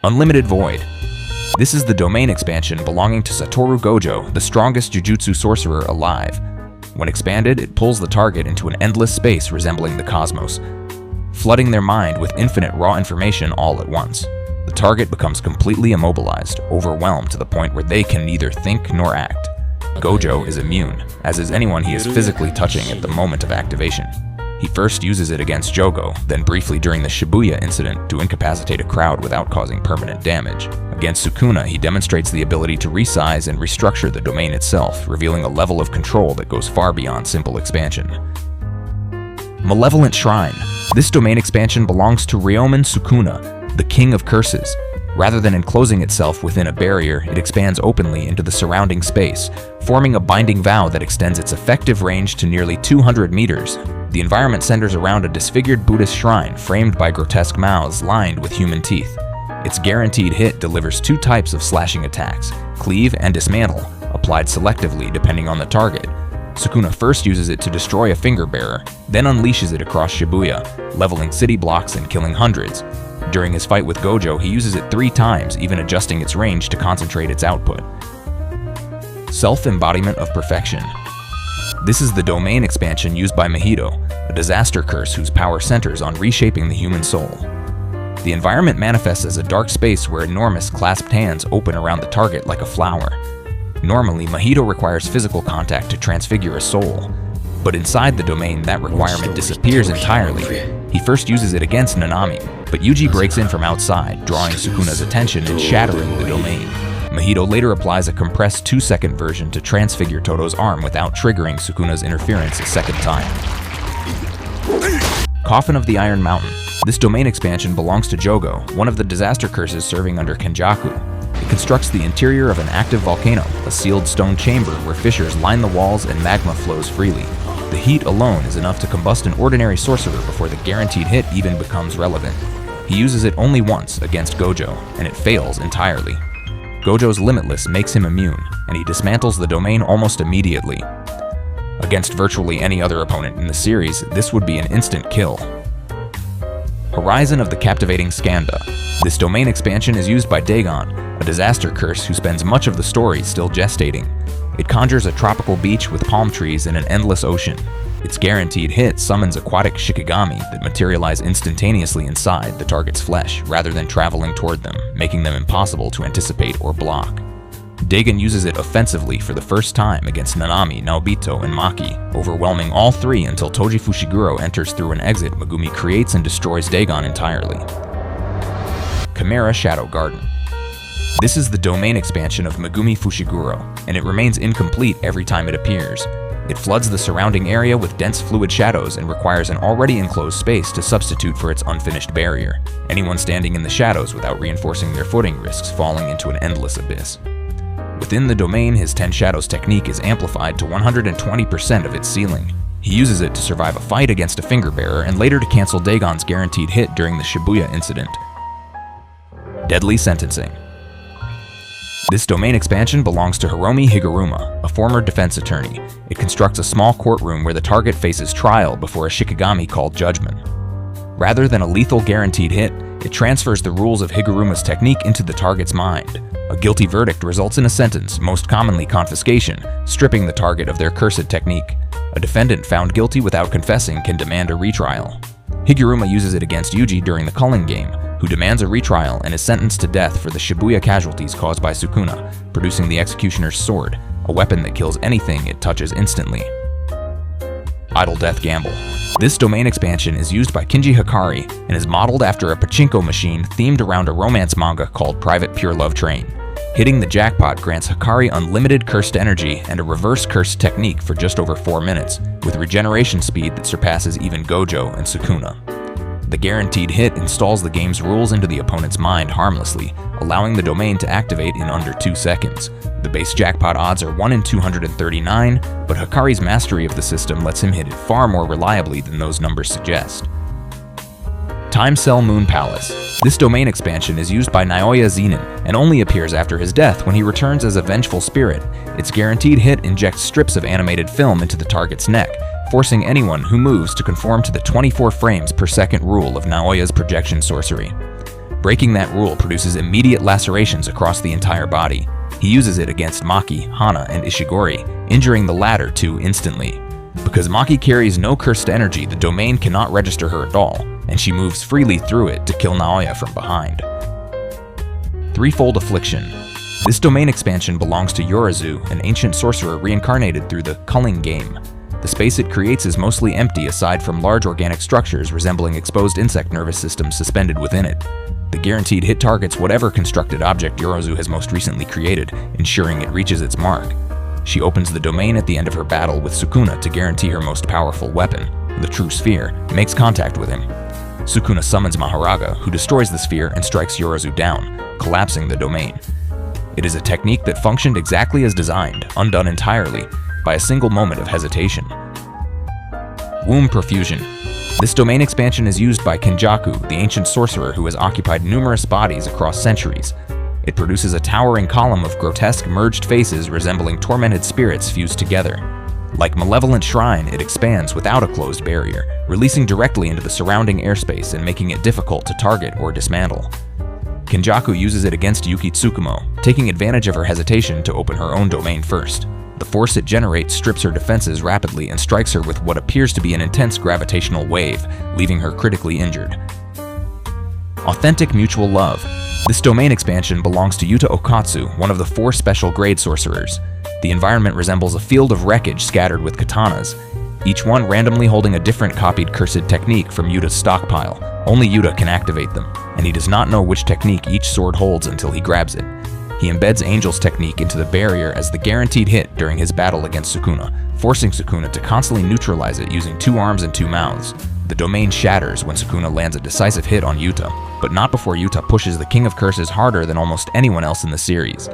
Unlimited Void. This is the domain expansion belonging to Satoru Gojo, the strongest Jujutsu sorcerer alive. When expanded, it pulls the target into an endless space resembling the cosmos, flooding their mind with infinite raw information all at once. The target becomes completely immobilized, overwhelmed to the point where they can neither think nor act. Gojo is immune, as is anyone he is physically touching at the moment of activation. He first uses it against Jogo, then briefly during the Shibuya incident to incapacitate a crowd without causing permanent damage. Against Sukuna, he demonstrates the ability to resize and restructure the domain itself, revealing a level of control that goes far beyond simple expansion. Malevolent Shrine. This domain expansion belongs to Ryomen Sukuna, the King of Curses. Rather than enclosing itself within a barrier, it expands openly into the surrounding space, forming a binding vow that extends its effective range to nearly 200 meters. The environment centers around a disfigured Buddhist shrine framed by grotesque mouths lined with human teeth. Its guaranteed hit delivers 2 types of slashing attacks, Cleave and Dismantle, applied selectively depending on the target. Sukuna first uses it to destroy a finger bearer, then unleashes it across Shibuya, leveling city blocks and killing hundreds. During his fight with Gojo, he uses it 3 times, even adjusting its range to concentrate its output. Self-Embodiment of Perfection. This is the domain expansion used by Mahito, a disaster curse whose power centers on reshaping the human soul. The environment manifests as a dark space where enormous clasped hands open around the target like a flower. Normally, Mahito requires physical contact to transfigure a soul, but inside the domain, that requirement disappears entirely. He first uses it against Nanami, but Yuji breaks in from outside, drawing Sukuna's attention and shattering the domain. Mahito later applies a compressed 2-second version to transfigure Toto's arm without triggering Sukuna's interference a second time. Coffin of the Iron Mountain. This domain expansion belongs to Jogo, one of the disaster curses serving under Kenjaku. It constructs the interior of an active volcano, a sealed stone chamber where fissures line the walls and magma flows freely. The heat alone is enough to combust an ordinary sorcerer before the guaranteed hit even becomes relevant. He uses it only once against Gojo, and it fails entirely. Gojo's Limitless makes him immune, and he dismantles the domain almost immediately. Against virtually any other opponent in the series, this would be an instant kill. Horizon of the Captivating Skanda. This domain expansion is used by Dagon, a disaster curse who spends much of the story still gestating. It conjures a tropical beach with palm trees and an endless ocean. Its guaranteed hit summons aquatic shikigami that materialize instantaneously inside the target's flesh, rather than traveling toward them, making them impossible to anticipate or block. Dagon uses it offensively for the first time against Nanami, Naobito, and Maki, overwhelming all 3 until Toji Fushiguro enters through an exit Megumi creates and destroys Dagon entirely. Chimera Shadow Garden. This is the domain expansion of Megumi Fushiguro, and it remains incomplete every time it appears. It floods the surrounding area with dense fluid shadows and requires an already enclosed space to substitute for its unfinished barrier. Anyone standing in the shadows without reinforcing their footing risks falling into an endless abyss. Within the domain, his 10 Shadows technique is amplified to 120% of its ceiling. He uses it to survive a fight against a finger bearer and later to cancel Dagon's guaranteed hit during the Shibuya incident. Deadly Sentencing. This domain expansion belongs to Hiromi Higuruma, a former defense attorney. It constructs a small courtroom where the target faces trial before a shikigami called Judgment. Rather than a lethal guaranteed hit, it transfers the rules of Higuruma's technique into the target's mind. A guilty verdict results in a sentence, most commonly confiscation, stripping the target of their cursed technique. A defendant found guilty without confessing can demand a retrial. Higuruma uses it against Yuji during the culling game, who demands a retrial and is sentenced to death for the Shibuya casualties caused by Sukuna, producing the Executioner's Sword, a weapon that kills anything it touches instantly. Idle Death Gamble. This domain expansion is used by Kinji Hikari and is modeled after a pachinko machine themed around a romance manga called Private Pure Love Train. Hitting the jackpot grants Hikari unlimited cursed energy and a reverse cursed technique for just over 4 minutes, with regeneration speed that surpasses even Gojo and Sukuna. The guaranteed hit installs the game's rules into the opponent's mind harmlessly, allowing the domain to activate in under 2 seconds. The base jackpot odds are 1 in 239, but Hikari's mastery of the system lets him hit it far more reliably than those numbers suggest. Time Cell Moon Palace. This domain expansion is used by Naoya Zenin and only appears after his death when he returns as a vengeful spirit. Its guaranteed hit injects strips of animated film into the target's neck, forcing anyone who moves to conform to the 24 frames per second rule of Naoya's projection sorcery. Breaking that rule produces immediate lacerations across the entire body. He uses it against Maki, Hana, and Ishigori, injuring the latter two instantly. Because Maki carries no cursed energy, the domain cannot register her at all, and she moves freely through it to kill Naoya from behind. Threefold Affliction. This domain expansion belongs to Yorozu, an ancient sorcerer reincarnated through the culling game. The space it creates is mostly empty aside from large organic structures resembling exposed insect nervous systems suspended within it. The guaranteed hit targets whatever constructed object Yorozu has most recently created, ensuring it reaches its mark. She opens the domain at the end of her battle with Sukuna to guarantee her most powerful weapon, the True Sphere, makes contact with him. Sukuna summons Maharaga, who destroys the sphere and strikes Yorozu down, collapsing the domain. It is a technique that functioned exactly as designed, undone entirely, by a single moment of hesitation. Womb Perfusion. This domain expansion is used by Kenjaku, the ancient sorcerer who has occupied numerous bodies across centuries. It produces a towering column of grotesque merged faces resembling tormented spirits fused together. Like Malevolent Shrine, it expands without a closed barrier, releasing directly into the surrounding airspace and making it difficult to target or dismantle. Kenjaku uses it against Yuki Tsukumo, taking advantage of her hesitation to open her own domain first. The force it generates strips her defenses rapidly and strikes her with what appears to be an intense gravitational wave, leaving her critically injured. Authentic Mutual Love. This domain expansion belongs to Yuta Okatsu, one of the 4 special grade sorcerers. The environment resembles a field of wreckage scattered with katanas, each one randomly holding a different copied cursed technique from Yuta's stockpile. Only Yuta can activate them, and he does not know which technique each sword holds until he grabs it. He embeds Angel's technique into the barrier as the guaranteed hit during his battle against Sukuna, forcing Sukuna to constantly neutralize it using 2 arms and 2 mouths. The domain shatters when Sukuna lands a decisive hit on Yuta, but not before Yuta pushes the King of Curses harder than almost anyone else in the series.